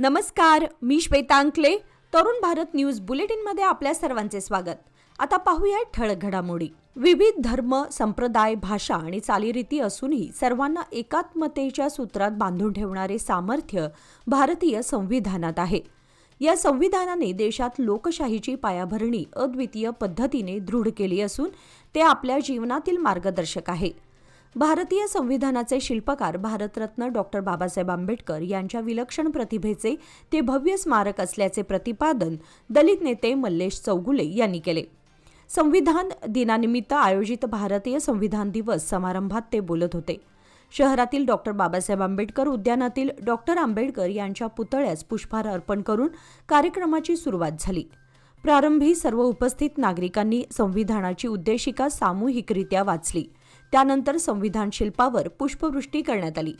नमस्कार, मी श्वेता अंकले. तरुण भारत न्यूज बुलेटिनमध्ये आपल्या सर्वांचे स्वागत. आता पाहूया ठळक घडामोडी. विविध धर्म, संप्रदाय, भाषा आणि चालीरीती असूनही सर्वांना एकात्मतेच्या सूत्रात बांधून ठेवणारे सामर्थ्य भारतीय संविधानात आहे. या संविधानाने देशात लोकशाहीची पायाभरणी अद्वितीय पद्धतीने दृढ केली असून ते आपल्या जीवनातील मार्गदर्शक आहे. भारतीय संविधानाचे शिल्पकार भारतरत्न डॉक्टर बाबासाहेब आंबेडकर यांच्या विलक्षण प्रतिभेचे ते भव्य स्मारक असल्याचे प्रतिपादन दलित नेते मल्लेश चौगुले यांनी केले. संविधान दिनानिमित्त आयोजित भारतीय संविधान दिवस समारंभात ते बोलत होते. शहरातील डॉक्टर बाबासाहेब आंबेडकर उद्यानातील डॉक्टर आंबेडकर यांच्या पुतळ्यास पुष्पहार अर्पण करून कार्यक्रमाची सुरुवात झाली. प्रारंभी सर्व उपस्थित नागरिकांनी संविधानाची उद्देशिका सामूहिकरित्या वाचली. त्यानंतर संविधान शिल्पावर पुष्पवृष्टी करण्यात आली.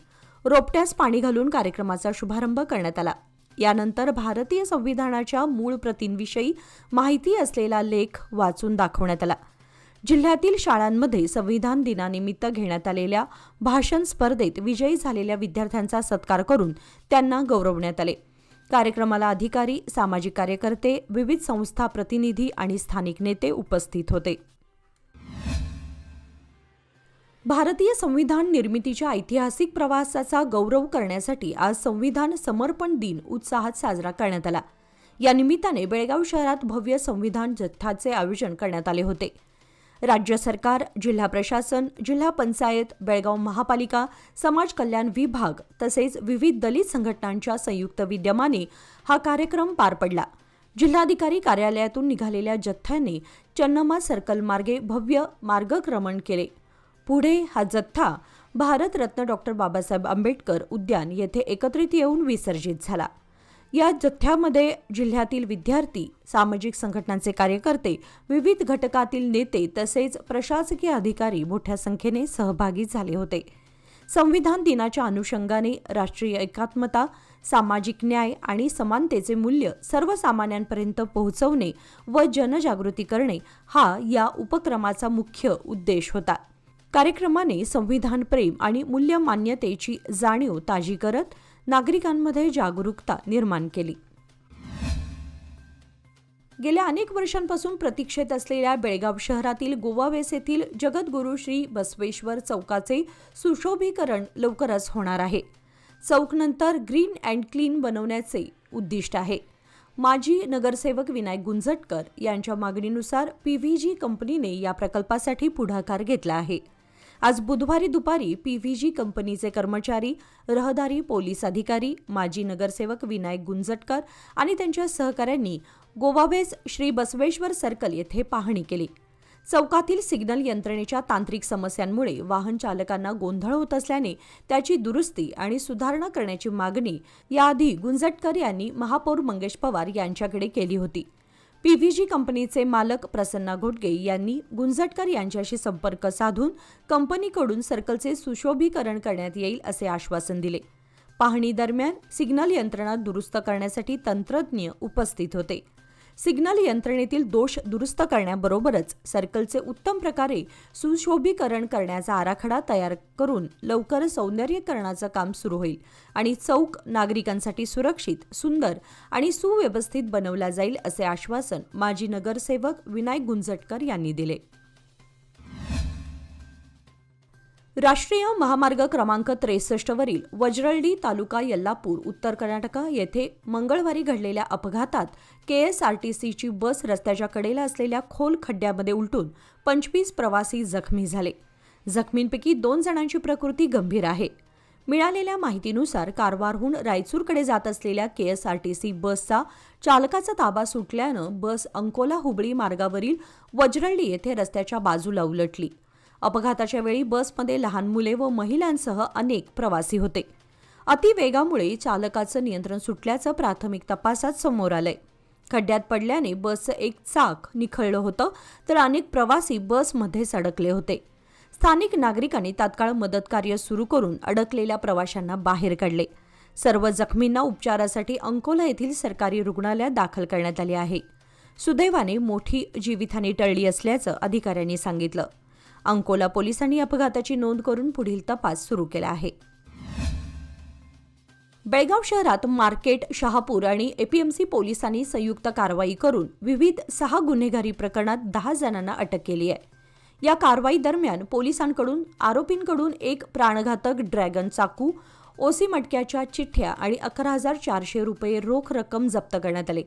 रोपट्यास पाणी घालून कार्यक्रमाचा शुभारंभ करण्यात आला. यानंतर भारतीय संविधानाच्या मूळ प्रतींविषयी माहिती असलेला लेख वाचून दाखवण्यात आला. जिल्ह्यातील शाळांमध्ये संविधान दिनानिमित्त घेण्यात आलेल्या भाषण स्पर्धेत विजयी झालेल्या विद्यार्थ्यांचा सत्कार करून त्यांना गौरवण्यात आले. कार्यक्रमाला अधिकारी, सामाजिक कार्यकर्ते, विविध संस्था प्रतिनिधी आणि स्थानिक नेते उपस्थित होते. भारतीय संविधान निर्मितीच्या ऐतिहासिक प्रवासाचा गौरव करण्यासाठी आज संविधान समर्पण दिन उत्साहात साजरा करण्यात आला. या निमित्ताने बेळगाव शहरात भव्य संविधान जत्थाचे आयोजन करण्यात आले होते. राज्य सरकार, जिल्हा प्रशासन, जिल्हा पंचायत, बेळगाव महापालिका, समाज कल्याण विभाग तसेच विविध दलित संघटनांच्या संयुक्त विद्यमाने हा कार्यक्रम पार पडला. जिल्हाधिकारी कार्यालयातून निघालेल्या जथ्याने चन्नमा सर्कल मार्गे भव्य मार्गक्रमण केले. पुढे हा जथ्था भारतरत्न डॉक्टर बाबासाहेब आंबेडकर उद्यान येथे एकत्रित येऊन विसर्जित झाला. या जथ्यामध्ये जिल्ह्यातील विद्यार्थी, सामाजिक संघटनांचे कार्यकर्ते, विविध घटकातील नेते तसेच प्रशासकीय अधिकारी मोठ्या संख्येने सहभागी झाले होते. संविधान दिनाच्या अनुषंगाने राष्ट्रीय एकात्मता, सामाजिक न्याय आणि समानतेचे मूल्य सर्वसामान्यांपर्यंत पोहोचवणे व जनजागृती करणे हा या उपक्रमाचा मुख्य उद्देश होता. कार्यक्रमाने संविधान प्रेम आणि मूल्यमान्यतेची जाणीव ताजी करत नागरिकांमध्ये जागरूकता निर्माण केली. गेल्या अनेक वर्षांपासून प्रतीक्षेत असलेल्या बेळगाव शहरातील गोवावेस येथील जगद्गुरू श्री बसवेश्वर चौकाचे सुशोभीकरण लवकरच होणार आहे. चौकनंतर ग्रीन अँड क्लीन बनवण्याचे उद्दिष्ट आहे. माजी नगरसेवक विनायक गुंजटकर यांच्या मागणीनुसार PVG कंपनीने या प्रकल्पासाठी पुढाकार घेतला आहे. आज बुधवारी दुपारी PVG कंपनीचे कर्मचारी, रहदारी पोलीस अधिकारी, माजी नगरसेवक विनायक गुंजटकर आणि त्यांच्या सहकाऱ्यांनी गोवावेस श्री बसवेश्वर सर्कल येथे पाहणी केली. चौकातील सिग्नल यंत्रणेच्या तांत्रिक समस्यांमुळे वाहन चालकांना गोंधळ होत असल्याने त्याची दुरुस्ती आणि सुधारणा करण्याची मागणी याआधी गुंजटकर यांनी महापौर मंगेश पवार यांच्याकडे केली होती. PVG कंपनीचे मालक प्रसन्ना घोटगे यांनी गुंजटकर यांच्याशी संपर्क साधून कंपनीकडून सर्कलचे सुशोभीकरण करण्यात येईल असे आश्वासन दिले. पाहणी दरम्यान सिग्नल यंत्रणा दुरुस्त करण्यासाठी तंत्रज्ञ उपस्थित होते. सिग्नल यंत्रणेतील दोष दुरुस्त करण्याबरोबरच सर्कलचे उत्तम प्रकारे सुशोभीकरण करण्याचा आराखडा तयार करून लवकर सौंदर्यीकरणाचं काम सुरू होईल आणि चौक नागरिकांसाठी सुरक्षित, सुंदर आणि सुव्यवस्थित बनवला जाईल असे आश्वासन माजी नगरसेवक विनायक गुंजटकर यांनी दिले. राष्ट्रीय महामार्ग क्रमांक 63 वरील वज्रळी तालुका यल्लापूर, उत्तर कर्नाटक येथे मंगळवारी घडलेल्या अपघातात KSRTCची बस रस्त्याच्या कडेला असलेल्या खोल खड्ड्यामध्ये उलटून 25 प्रवासी जखमी झाले. जखमींपैकी 2 जणांची प्रकृती गंभीर आहे. मिळालेल्या माहितीनुसार कारवारहून रायचूरकडे जात असलेल्या KSRTC बसचा चालकाचा ताबा सुटल्यानं बस अंकोला हुबळी मार्गावरील वज्रळी येथे रस्त्याच्या बाजूला उलटली. अपघाताच्या वेळी बसमध्ये लहान मुले व महिलांसह अनेक प्रवासी होते. अतिवेगामुळे चालकाचं नियंत्रण सुटल्याचं प्राथमिक तपासात समोर आलंय. खड्ड्यात पडल्याने बसचं एक चाक निखळलं होतं तर अनेक प्रवासी बसमध्ये अडकले होते. स्थानिक नागरिकांनी तात्काळ मदत कार्य सुरू करून अडकलेल्या प्रवाशांना बाहेर काढले. सर्व जखमींना उपचारासाठी अंकोला येथील सरकारी रुग्णालयात दाखल करण्यात आले आहे. सुदैवाने मोठी जीवितहानी टळली असल्याचं अधिकाऱ्यांनी सांगितलं. अंकोला पोलिसांनी अपघाताची नोंद करून पुढील तपास सुरू केला आहे. बेळगाव शहरात मार्केट, शहापूर आणि एपीएमसी पोलिसांनी संयुक्त कारवाई करून विविध 6 गुन्हेगारी प्रकरणात 10 जणांना अटक केली आहे. या कारवाई दरम्यान पोलिसांकडून आरोपींकडून एक प्राणघातक ड्रॅगन चाकू, ओसी मटक्याच्या चिठ्ठ्या आणि 11,400 रुपये रोख रक्कम जप्त करण्यात आले.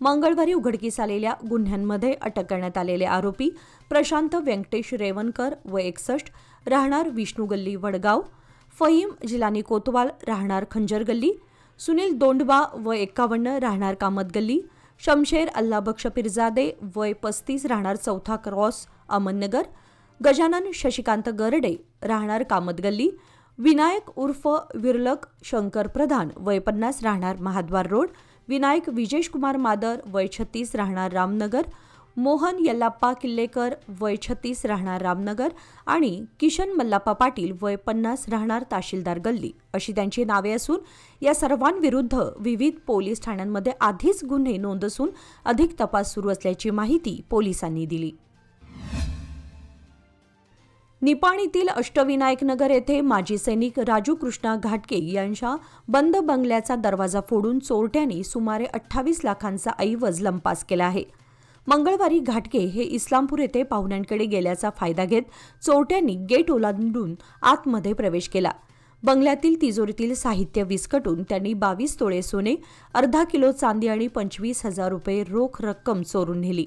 मंगळवारी उघडकीस आलेल्या गुन्ह्यांमध्ये अटक करण्यात आलेले आरोपी प्रशांत व्यंकटेश रेवणकर व 61 राहणार विष्णू गल्ली वडगाव, फहीम जिलानी कोतवाल राहणार खंजर गल्ली, सुनील दोंडबा व 51 राहणार कामत गल्ली, शमशेर अल्लाबक्ष पिरजादे वय 35 राहणार चौथा क्रॉस अहमदनगर, गजानन शशिकांत गरडे राहणार कामत गल्ली, विनायक उर्फ विरलक शंकर प्रधान वय 50 राहणार महाद्वार रोड, विनायक विजेश कुमार मादर वय 36 राहणार रामनगर, मोहन यल्लाप्पा किल्लेकर वय 36 राहणार रामनगर आणि किशन मल्लाप्पा पाटील वय 50 राहणार तहसीलदार गल्ली अशी त्यांची नावे असून या सर्वांविरुद्ध विविध पोलीस ठाण्यांमध्ये आधीच गुन्हे नोंद असून अधिक तपास सुरू असल्याची माहिती पोलिसांनी दिली. निपाणीतील अष्टविनायकनगर येथे माजी सैनिक राजू कृष्णा घाटके यांच्या बंद बंगल्याचा दरवाजा फोडून चोरट्यांनी सुमारे 28 लाखांचा ऐवज लंपास केला आहे. मंगळवारी घाटके हे इस्लामपूर येथे पाहुण्यांकडे गेल्याचा फायदा घेत चोरट्यांनी गेट ओलांडून आतमध्ये प्रवेश केला. बंगल्यातील तिजोरीतील साहित्य विस्कटून त्यांनी 22 तोळे सोने, अर्धा किलो चांदी आणि 25,000 रुपये रोख रक्कम चोरून नेली.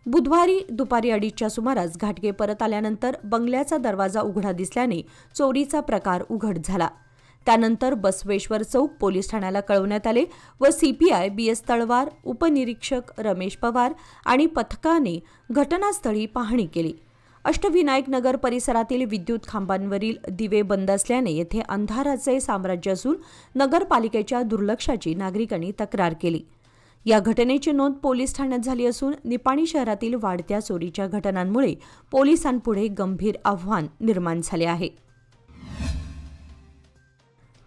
बुधवारी दुपारी 2:30च्या सुमारास घाटके परत आल्यानंतर बंगल्याचा दरवाजा उघडा दिसल्याने चोरीचा प्रकार उघड झाला. त्यानंतर बसवेश्वर चौक पोलीस ठाण्याला कळवण्यात आले व सीपीआय BS तळवार, उपनिरीक्षक रमेश पवार आणि पथकाने घटनास्थळी पाहणी केली. अष्टविनायकनगर परिसरातील विद्युत खांबांवरील दिवे बंद असल्याने येथे अंधाराचे साम्राज्य असून नगरपालिकेच्या दुर्लक्षाची नागरिकांनी तक्रार केली. या घटनेची नोंद पोलीस ठाण्यात झाली असून निपाणी शहरातील वाढत्या चोरीच्या घटनांमुळे पोलिसांपुढे गंभीर आव्हान निर्माण झाले आहे.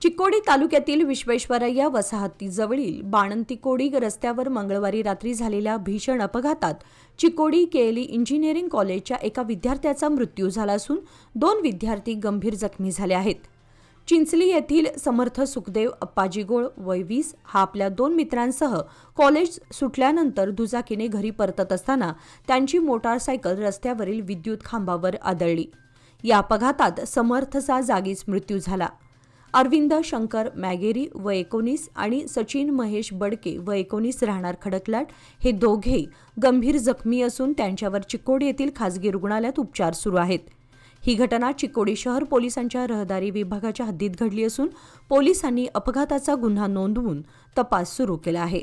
चिक्कोडी तालुक्यातील विश्वेश्वरय्या वसाहतीजवळील बाणंतीकोडी रस्त्यावर मंगळवारी रात्री झालेल्या भीषण अपघातात चिक्कोडी केएलई इंजिनिअरिंग कॉलेजच्या एका विद्यार्थ्याचा मृत्यू झाला असून 2 विद्यार्थी गंभीर जखमी झाले आहेत. चिंचली येथील समर्थ सुखदेव अप्पाजी गोळ वय 20 हा आपल्या 2 मित्रांसह कॉलेज सुटल्यानंतर दुचाकीने घरी परतत असताना त्यांची मोटारसायकल रस्त्यावरील विद्युत खांबावर आदळली. या अपघातात समर्थचा जागीच मृत्यू झाला. अरविंद शंकर मॅगेरी वय 19 आणि सचिन महेश बडके वय 19 राहणार खडकलाट हे दोघे गंभीर जखमी असून त्यांच्यावर चिक्कोडी येथील खासगी रुग्णालयात उपचार सुरू आहेत. ही घटना चिक्कोडी शहर पोलिसांच्या रहदारी विभागाच्या हद्दीत घडली असून पोलिसांनी अपघाताचा गुन्हा नोंदवून तपास सुरू केला आहे.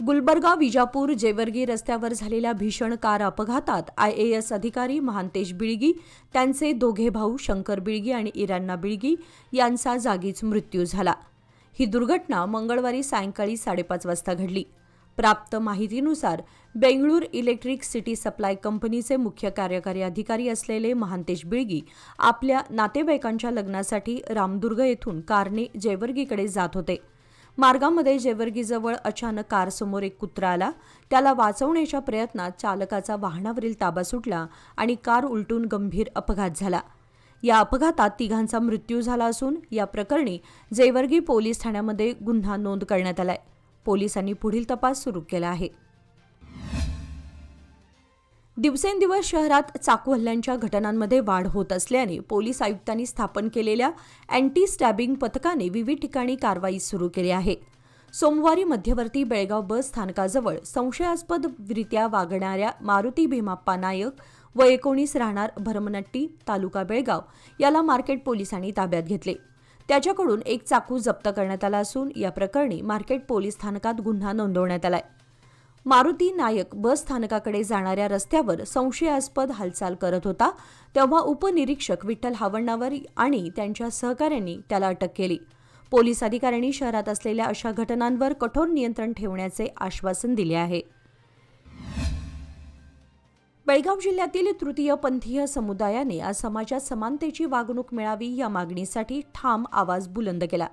गुलबर्गा विजापूर जेवर्गी रस्त्यावर झालेल्या भीषण कार अपघातात IAS अधिकारी महांतेश बिळगी, त्यांचे दोघे भाऊ शंकर बिळगी आणि इरान्ना बिळगी यांचा जागीच मृत्यू झाला. ही दुर्घटना मंगळवारी सायंकाळी 5:30 वाजता घडली. प्राप्त माहितीनुसार बेंगळूर इलेक्ट्रिक सिटी सप्लाय कंपनीचे मुख्य कार्यकारी अधिकारी असलेले महांतेश बिळगी आपल्या नातेवाईकांच्या लग्नासाठी रामदुर्ग येथून कारने जेवर्गीकडे जात होते. मार्गामध्ये जेवर्गीजवळ अचानक कारसमोर एक कुत्रा आला. त्याला वाचवण्याच्या प्रयत्नात चालकाचा वाहनावरील ताबा सुटला आणि कार उलटून गंभीर अपघात झाला. या अपघातात 3घांचा मृत्यू झाला असून या प्रकरणी जेवर्गी पोलीस ठाण्यामध्ये गुन्हा नोंद करण्यात आलाय. पोलिसांनी पुढील तपास सुरू केला आहे. दिवसेंदिवस शहरात चाकू हल्ल्यांच्या घटनांमध्ये वाढ होत असल्याने पोलीस आयुक्तांनी स्थापन केलेल्या अँटी स्टॅबिंग पथकाने विविध ठिकाणी कारवाई सुरू केली आहे. सोमवारी मध्यवर्ती बेळगाव बस स्थानकाजवळ संशयास्पदरित्या वागणाऱ्या मारुती भीमाप्पा नायक व 19 राहणार भरमनट्टी तालुका बेळगाव याला मार्केट पोलिसांनी ताब्यात घेतले. त्याच्याकडून एक चाकू जप्त करण्यात आला असून या प्रकरणी मार्केट पोलीस स्थानकात गुन्हा नोंदवण्यात आलाय. मारुती नायक बस स्थानकाकडे जाणाऱ्या रस्त्यावर संशयास्पद हालचाल करत होता तेव्हा उपनिरीक्षक विठ्ठल हावण्णावर आणि त्यांच्या सहकाऱ्यांनी त्याला अटक केली. पोलीस अधिकाऱ्यांनी शहरात असलेल्या अशा घटनांवर कठोर नियंत्रण ठेवण्याचे आश्वासन दिले आहे. बेळगाव जिल्ह्यातील तृतीयपंथीय समुदायाने आज समाजात समानतेची वागणूक मिळावी या मागणीसाठी ठाम आवाज बुलंद केला.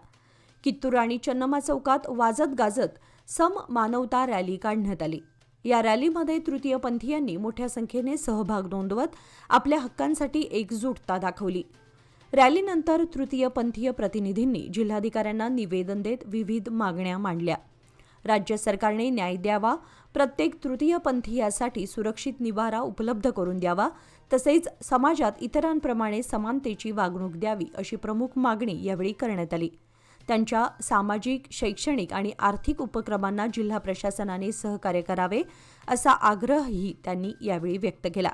कित्तूर आणि चन्नम्मा चौकात वाजत गाजत सम मानवता रॅली काढण्यात आली. या रॅलीमध्ये तृतीयपंथीयांनी मोठ्या संख्येने सहभाग नोंदवत आपल्या हक्कांसाठी एकजूटता दाखवली. रॅलीनंतर तृतीयपंथीय प्रतिनिधींनी जिल्हाधिकाऱ्यांना निवेदन देत विविध मागण्या मांडल्या. राज्य सरकारने न्याय द्यावा, प्रत्येक तृतीयपंथीयासाठी सुरक्षित निवारा उपलब्ध करून द्यावा, तसेच समाजात इतरांप्रमाणे समानतेची वागणूक द्यावी अशी प्रमुख मागणी यावेळी करण्यात आली. त्यांच्या सामाजिक, शैक्षणिक आणि आर्थिक उपक्रमांना जिल्हा प्रशासनाने सहकार्य करावे असा आग्रहही त्यांनी यावेळी व्यक्त केला.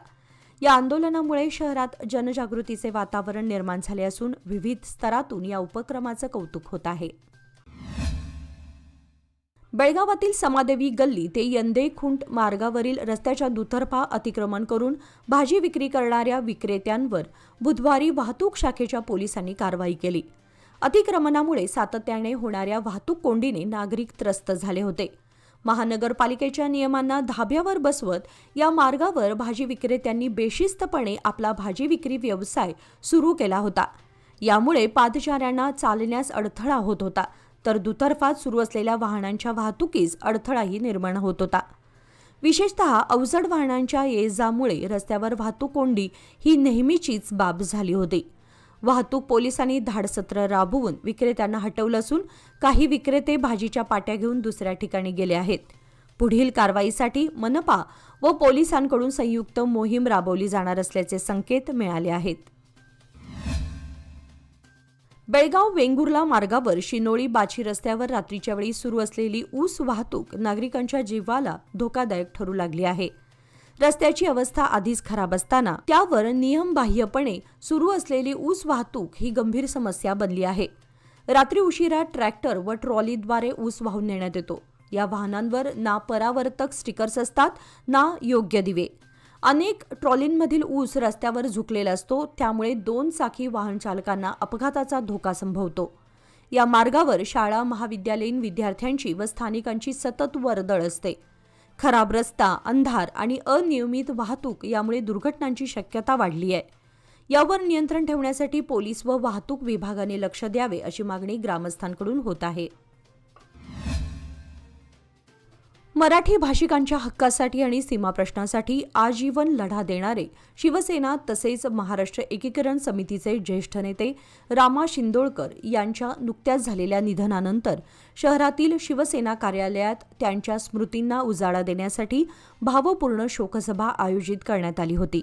या आंदोलनामुळे शहरात जनजागृतीचे वातावरण निर्माण झाले असून विविध स्तरातून या उपक्रमाचं कौतुक होत आहे. बेळगावातील समादेवी गल्ली ते यंदे-खुंट मार्गावरील रस्त्याच्या दुतर्फा अतिक्रमण करून भाजी विक्री करणाऱ्या विक्रेत्यांवर बुधवारी वाहतूक शाखेच्या पोलिसांनी कारवाई केली. अतिक्रमणामुळे सातत्याने होणाऱ्या वाहतूक कोंडीने नागरिक त्रस्त झाले होते. महानगरपालिकेच्या नियमांना धाब्यावर बसवत या मार्गावर भाजी विक्रेत्यांनी बेशिस्तपणे आपला भाजी विक्री व्यवसाय सुरू केला होता. यामुळे पादचाऱ्यांना चालण्यास अडथळा होत होता, तर दुतर्फात सुरू असलेल्या वाहनांच्या वाहतुकीस अडथळाही निर्माण होत होता. विशेषतः अवजड वाहनांच्या ये-जामुळे रस्त्यावर वाहतूक कोंडी ही नेहमीचीच बाब झाली होती. वाहतूक पोलिसांनी धाडसत्र राबवून विक्रेत्यांना हटवलं असून काही विक्रेते भाजीच्या पाट्या घेऊन दुसऱ्या ठिकाणी गेले आहेत. पुढील कारवाईसाठी मनपा व पोलिसांकडून संयुक्त मोहीम राबवली जाणार असल्याचे संकेत मिळाले आहेत. बेळगाव वेंगुर्ला मार्गावर शिनोळी बाची रस्त्यावर रात्रीच्या वेळी सुरू असलेली ऊस वाहतूक नागरिकांच्या जीवाला धोकादायक ठरू लागली आहे. रस्त्याची अवस्था आधीच खराब असताना त्यावर नियमबाह्यपणे सुरू असलेली ऊस वाहतूक ही गंभीर समस्या बनली आहे. रात्री उशिरा ट्रॅक्टर व ट्रॉलीद्वारे ऊस वाहून नेण्यात येतो. या वाहनांवर ना परावर्तक स्टिकर्स असतात ना योग्य दिवे. अनेक ट्रॉलींमधील ऊस रस्त्यावर झुकलेला असतो, त्यामुळे 2 चाकी वाहन चालकांना अपघाताचा धोका संभवतो. या मार्गावर शाळा, महाविद्यालयीन विद्यार्थ्यांची व स्थानिकांची सतत वर्दळ असते. खराब रस्ता, अंधार आणि अनियमित वाहतूक यामुळे दुर्घटनांची शक्यता वाढली आहे. यावर नियंत्रण ठेवण्यासाठी पोलीस व वाहतूक विभागाने लक्ष द्यावे अशी मागणी ग्रामस्थांकडून होत आहे. मराठी भाषिकांच्या हक्कासाठी आणि सीमाप्रश्नासाठी आजीवन लढा देणारे शिवसेना तसेच महाराष्ट्र एकीकरण समितीचे ज्येष्ठ नेते रामा शिंदोळकर यांच्या नुकत्याच झालेल्या निधनानंतर शहरातील शिवसेना कार्यालयात त्यांच्या स्मृतींना उजाळा देण्यासाठी भावपूर्ण शोकसभा आयोजित करण्यात आली होती.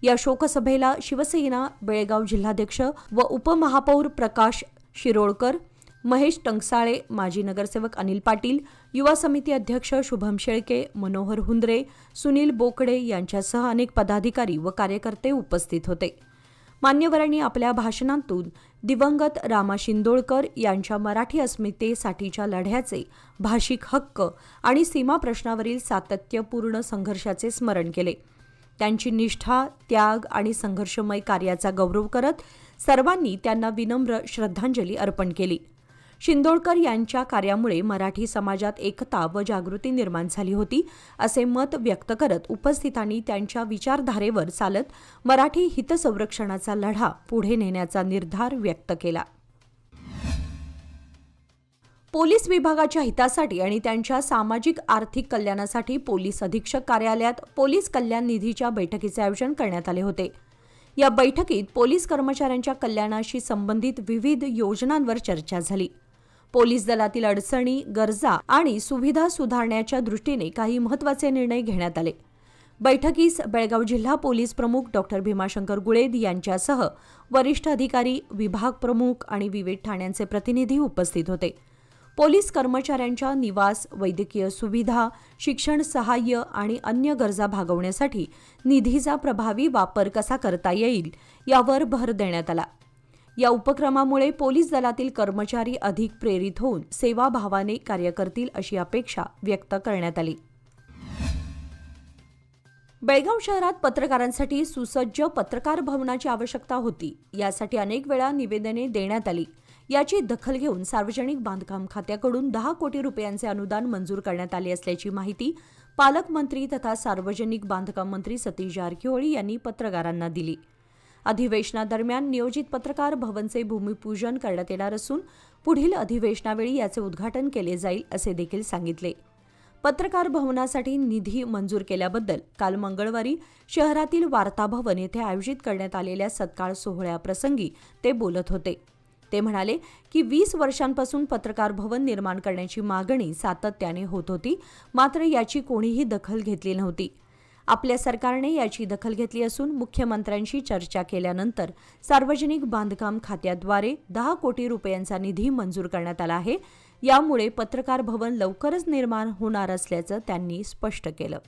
या शोकसभेला शिवसेना बेळगाव जिल्हाध्यक्ष व उपमहापौर प्रकाश शिरोळकर, महेश टंकसाळे, माजी नगरसेवक अनिल पाटील, युवा समिती अध्यक्ष शुभम शेळके, मनोहर हुंद्रे, सुनील बोकडे यांच्यासह अनेक पदाधिकारी व कार्यकर्ते उपस्थित होते. मान्यवरांनी आपल्या भाषणांतून दिवंगत रामा शिंदोळकर यांच्या मराठी अस्मितेसाठीच्या लढ्याचे, भाषिक हक्क आणि सीमा प्रश्नावरील सातत्यपूर्ण संघर्षाचे स्मरण केले. त्यांची निष्ठा, त्याग आणि संघर्षमय कार्याचा गौरव करत सर्वांनी त्यांना विनम्र श्रद्धांजली अर्पण केली. शिंदोळकर यांच्या कार्यामुळे मराठी समाजात एकता व जागृती निर्माण झाली होती, असे मत व्यक्त करत उपस्थितांनी त्यांच्या विचारधारेवर चालत मराठी हितसंरक्षणाचा लढा पुढे नेण्याचा निर्धार व्यक्त केला. पोलीस विभागाच्या हितासाठी आणि त्यांच्या सामाजिक आर्थिक कल्याणासाठी पोलीस अधीक्षक कार्यालयात पोलीस कल्याण निधीच्या बैठकीचे आयोजन करण्यात आले होते. या बैठकीत पोलीस कर्मचाऱ्यांच्या कल्याणाशी संबंधित विविध योजनांवर चर्चा झाली. पोलीस दलातील अडचणी, गरजा आणि सुविधा सुधारण्याच्या दृष्टीने काही महत्त्वाचे निर्णय घेण्यात आले. बैठकीस बेळगाव जिल्हा पोलीस प्रमुख डॉ. भीमाशंकर गुळेद यांच्यासह वरिष्ठ अधिकारी, विभाग प्रमुख आणि विविध ठाण्यांचे प्रतिनिधी उपस्थित होते. पोलीस कर्मचाऱ्यांच्या निवास, वैद्यकीय सुविधा, शिक्षण सहाय्य आणि अन्य गरजा भागवण्यासाठी निधीचा प्रभावी वापर कसा करता येईल यावर भर देण्यात आला. या उपक्रमामुळे पोलीस दलातील कर्मचारी अधिक प्रेरित होऊन सेवाभावाने कार्य करतील अशी अपेक्षा व्यक्त करण्यात आली. बेळगाव शहरात पत्रकारांसाठी सुसज्ज पत्रकार भवनाची आवश्यकता होती. यासाठी अनेक वेळा निवेदने देण्यात आली. याची दखल घेऊन सार्वजनिक बांधकाम खात्याकडून 10 कोटी रुपयांचे अनुदान मंजूर करण्यात आले असल्याची माहिती पालकमंत्री तथा सार्वजनिक बांधकाम मंत्री सतीश जारकिहोळी यांनी पत्रकारांना दिली. अधिवेशनादरम्यान नियोजित पत्रकार भवनचे भूमिपूजन करण्यात येणार असून पुढील अधिवेशनावेळी याचे उद्घाटन केले जाईल असे देखील सांगितले. पत्रकार भवनासाठी निधी मंजूर केल्याबद्दल काल मंगळवारी शहरातील वार्ता भवन येथे आयोजित करण्यात आलेल्या सत्कार सोहळ्याप्रसंगी ते बोलत होते. ते म्हणाले की 20 वर्षांपासून पत्रकार भवन निर्माण करण्याची मागणी सातत्याने होत होती, मात्र याची कोणीही दखल घेतली नव्हती. आपल्या सरकारने याची दखल घेतली असून मुख्यमंत्र्यांशी चर्चा केल्यानंतर सार्वजनिक बांधकाम खात्याद्वारे 10 कोटी रुपयांचा निधी मंजूर करण्यात आला आहे. यामुळे पत्रकार भवन लवकरच निर्माण होणार असल्याचं त्यांनी स्पष्ट केलं.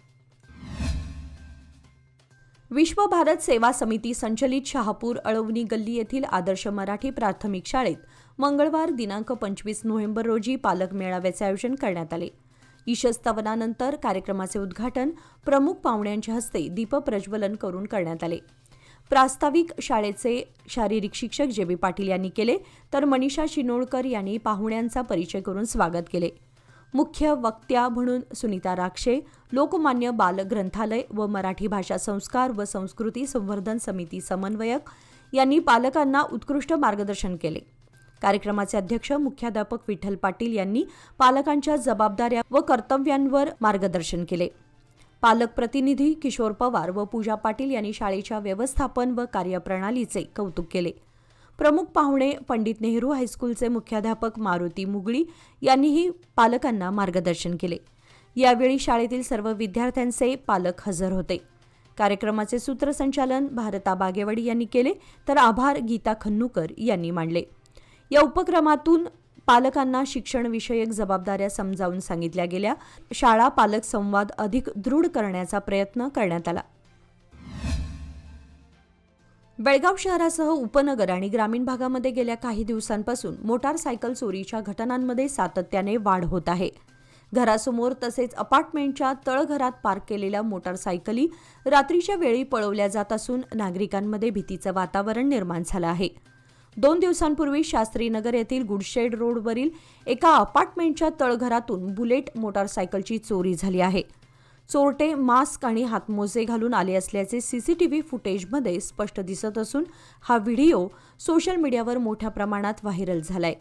विश्व भारत सेवा समिती संचलित शहापूर अळवणी गल्ली येथील आदर्श मराठी प्राथमिक शाळेत मंगळवार दिनांक 25 नोव्हेंबर रोजी पालक मेळाव्याचे आयोजन करण्यात आले. ईशस्तवनानंतर कार्यक्रमाचे उद्घाटन प्रमुख पाहुण्यांच्या हस्ते दीपप्रज्वलन करून करण्यात आले. प्रास्ताविक शाळेचे शारीरिक शिक्षक जे.बी. पाटील यांनी केले, तर मनीषा शिनोळकर यांनी पाहुण्यांचा परिचय करून स्वागत केले. मुख्य वक्त्या म्हणून सुनीता राक्षे, लोकमान्य बाल ग्रंथालय व मराठी भाषा संस्कार व संस्कृती संवर्धन समिती समन्वयक यांनी पालकांना उत्कृष्ट मार्गदर्शन केले. कार्यक्रमाचे अध्यक्ष मुख्याध्यापक विठ्ठल पाटील यांनी पालकांच्या जबाबदाऱ्या व कर्तव्यांवर मार्गदर्शन केले. पालक प्रतिनिधी किशोर पवार व पूजा पाटील यांनी शाळेच्या व्यवस्थापन व कार्यप्रणालीचे कौतुक केले. प्रमुख पाहुणे पंडित नेहरू हायस्कूलचे मुख्याध्यापक मारुती मुगळी यांनीही पालकांना मार्गदर्शन केले. यावेळी शाळेतील सर्व विद्यार्थ्यांचे पालक हजर होते. कार्यक्रमाचे सूत्रसंचालन भारता बागेवाडी यांनी केले, तर आभार गीता खन्नूकर यांनी मानले. या उपक्रमातून पालकांना शिक्षणविषयक जबाबदाऱ्या समजावून सांगितल्या गेल्या. शाळा पालक संवाद अधिक दृढ करण्याचा प्रयत्न करण्यात आला. बेळगाव शहरासह उपनगर आणि ग्रामीण भागामध्ये गेल्या काही दिवसांपासून मोटारसायकल चोरीच्या घटनांमध्ये सातत्याने वाढ होत आहे. घरासमोर तसेच अपार्टमेंटच्या तळघरात पार्क केलेल्या मोटारसायकली रात्रीच्या वेळी पळवल्या जात असून नागरिकांमध्ये भीतीचं वातावरण निर्माण झालं आहे. 2 दिवसांपूर्वी शास्त्रीनगर येथील गुडशेड रोडवरील एका अपार्टमेंटच्या तळघरातून बुलेट मोटारसायकलची चोरी झाली आहे. चोरटे मास्क आणि हातमोजे घालून आले असल्याचे सीसीटीव्ही फुटेजमध्ये स्पष्ट दिसत असून हा व्हिडिओ सोशल मीडियावर मोठ्या प्रमाणात व्हायरल झालाय.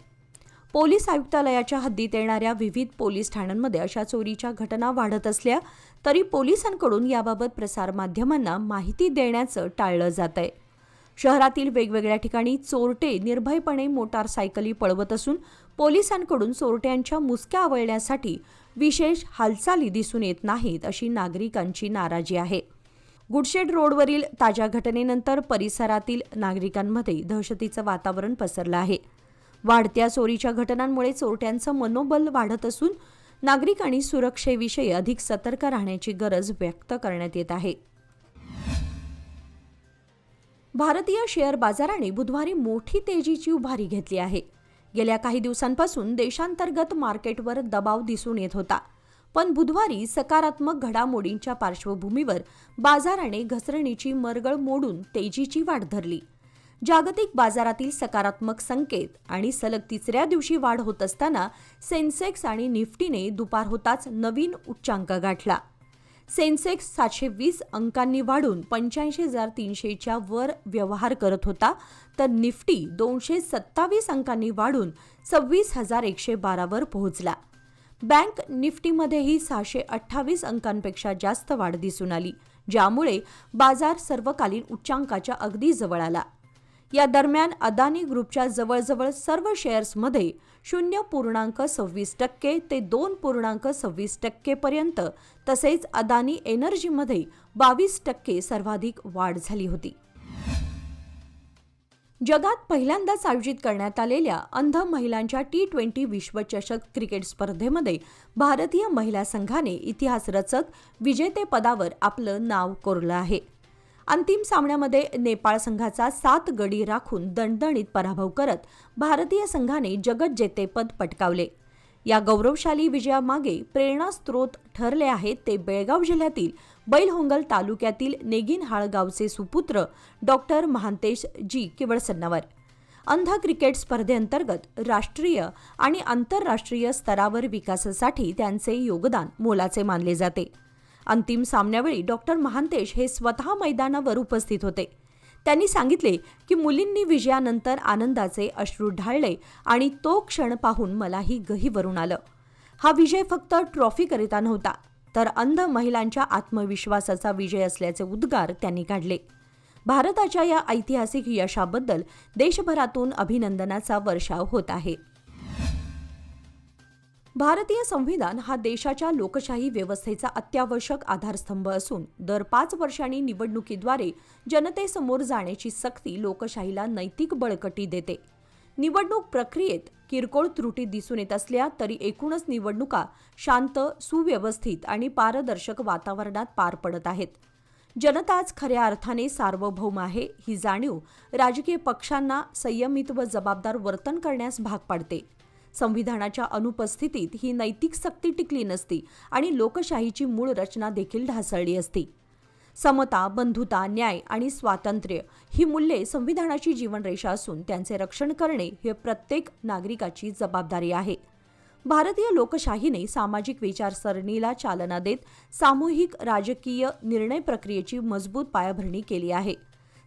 पोलीस आयुक्तालयाच्या हद्दीत येणाऱ्या विविध पोलीस ठाण्यांमध्ये अशा चोरीच्या घटना वाढत असल्या तरी पोलिसांकडून याबाबत प्रसारमाध्यमांना माहिती देण्याचं टाळलं जात आहे. शहरातील वेगवेगळ्या ठिकाणी चोरटे निर्भयपणे मोटारसायकली पळवत असून पोलिसांकडून चोरट्यांच्या मुसक्या आवळण्यासाठी विशेष हालचाली दिसून येत नाहीत, अशी नागरिकांची नाराजी आहे. गुडशेड रोडवरील ताज्या घटनेनंतर परिसरातील नागरिकांमध्ये दहशतीचं वातावरण पसरलं आहे. वाढत्या चोरीच्या घटनांमुळे चोरट्यांचं मनोबल वाढत असून नागरिकांनी सुरक्षेविषयी अधिक सतर्क राहण्याची गरज व्यक्त करण्यात येत आहे. भारतीय शेअर बाजाराने बुधवारी मोठी तेजीची उभारी घेतली आहे. गेल्या काही दिवसांपासून देशांतर्गत मार्केटवर दबाव दिसून येत होता, पण बुधवारी सकारात्मक घडामोडींच्या पार्श्वभूमीवर बाजाराने घसरणीची मरगळ मोडून तेजीची वाट धरली. जागतिक बाजारातील सकारात्मक संकेत आणि सलग तिसऱ्या दिवशी वाढ होत असताना सेन्सेक्स आणि निफ्टीने दुपार होताच नवीन उच्चांक गाठला. सेन्सेक्स 720 अंकांनी वाढून 85,300च्या वर व्यवहार करत होता, तर निफ्टी 227 अंकांनी वाढून 26,112 वर पोहोचला. बँक निफ्टीमध्येही 628 अंकांपेक्षा जास्त वाढ दिसून आली, ज्यामुळे बाजार सर्वकालीन उच्चांकाच्या अगदी जवळ आला. या दरम्यान अदानी ग्रुपच्या जवळजवळ सर्व शेअर्समध्ये 0.26% ते 2.26% पर्यंत, तसेच अदानी एनर्जीमध्ये 22% सर्वाधिक वाढ झाली होती. जगात पहिल्यांदाच आयोजित करण्यात आलेल्या अंध महिलांच्या T20 विश्वचषक क्रिकेट स्पर्धेमध्ये भारतीय महिला संघाने इतिहास रचत विजेतेपदावर आपलं नाव कोरलं आहे. अंतिम सामन्यामध्ये नेपाळ संघाचा 7 गडी राखून दणदणीत पराभव करत भारतीय संघाने जगज्जेतेपद पटकावले. या गौरवशाली विजयामागे प्रेरणास्त्रोत ठरले आहेत ते बेळगाव जिल्ह्यातील बैलहोंगल तालुक्यातील नेगिनहाळ गावचे सुपुत्र डॉक्टर महांतेश जी किवळसन्नवर. अंध क्रिकेट स्पर्धेअंतर्गत राष्ट्रीय आणि आंतरराष्ट्रीय स्तरावर विकासासाठी त्यांचे योगदान मोलाचे मानले जाते. अंतिम सामन्यावेळी डॉक्टर महांतेश हे स्वतः मैदानावर उपस्थित होते. त्यांनी सांगितले की मुलींनी विजयानंतर आनंदाचे अश्रू ढाळले आणि तो क्षण पाहून मलाही गहिवरून आलं. हा विजय फक्त ट्रॉफीकरिता नव्हता, तर अंध महिलांच्या आत्मविश्वासाचा विजय असल्याचे उद्गार त्यांनी काढले. भारताच्या या ऐतिहासिक यशाबद्दल देशभरातून अभिनंदनाचा वर्षाव होत आहे. भारतीय संविधान हा देशाच्या लोकशाही व्यवस्थेचा अत्यावश्यक आधारस्तंभ असून दर 5 वर्षांनी निवडणुकीद्वारे जनतेसमोर जाण्याची सक्ती लोकशाहीला नैतिक बळकटी देते. निवडणूक प्रक्रियेत किरकोळ त्रुटी दिसून येत असल्या तरी एकूणच निवडणुका शांत, सुव्यवस्थित आणि पारदर्शक वातावरणात पार पडत आहेत. जनताच खऱ्या अर्थाने सार्वभौम आहे ही जाणीव राजकीय पक्षांना संयमित व जबाबदार वर्तन करण्यास भाग पाडते. संविधानाच्या अनुपस्थितीत ही नैतिक सक्ती टिकली नसती आणि लोकशाहीची मूळ रचना देखील ढासळली असती. समता, बंधुता, न्याय आणि स्वातंत्र्य ही मूल्ये संविधानाची जीवनरेषा असून त्यांचे रक्षण करणे हे प्रत्येक नागरिकाची जबाबदारी आहे. भारतीय लोकशाहीने सामाजिक विचारसरणीला चालना देत सामूहिक राजकीय निर्णय प्रक्रियेची मजबूत पायाभरणी केली आहे.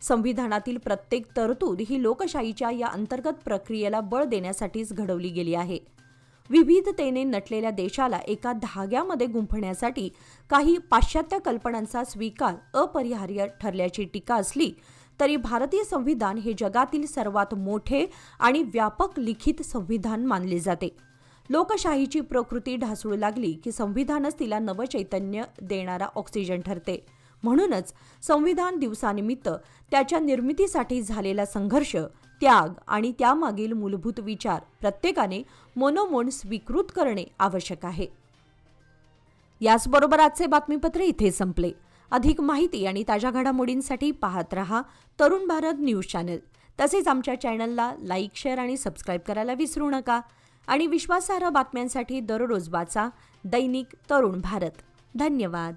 संविधानातील प्रत्येक तरतूद ही लोकशाहीच्या या अंतर्गत प्रक्रियेला बळ देण्यासाठीच घडवली गेली आहे. विविधतेने नटलेल्या देशाला एका धाग्यामध्ये गुंफण्यासाठी काही पाश्चात्य कल्पनांचा स्वीकार अपरिहार्य ठरल्याची टीका असली तरी भारतीय संविधान हे जगातील सर्वात मोठे आणि व्यापक लिखित संविधान मानले जाते. लोकशाहीची प्रकृती ढासळू लागली की संविधानच तिला नवचैतन्य देणारा ऑक्सिजन ठरते. म्हणूनच संविधान दिवसानिमित्त त्याच्या निर्मितीसाठी झालेला संघर्ष, त्याग आणि त्यामागील मूलभूत विचार प्रत्येकाने मनोमन स्वीकृत करणे आवश्यक आहे. याचबरोबर आजचे बातमीपत्र इथे संपले. अधिक माहिती आणि ताज्या घडामोडींसाठी पाहत रहा तरुण भारत न्यूज चॅनल. तसेच आमच्या चॅनलला लाईक, शेअर आणि सबस्क्राईब करायला विसरू नका. आणि विश्वासार्ह बातम्यांसाठी दररोज वाचा दैनिक तरुण भारत. धन्यवाद.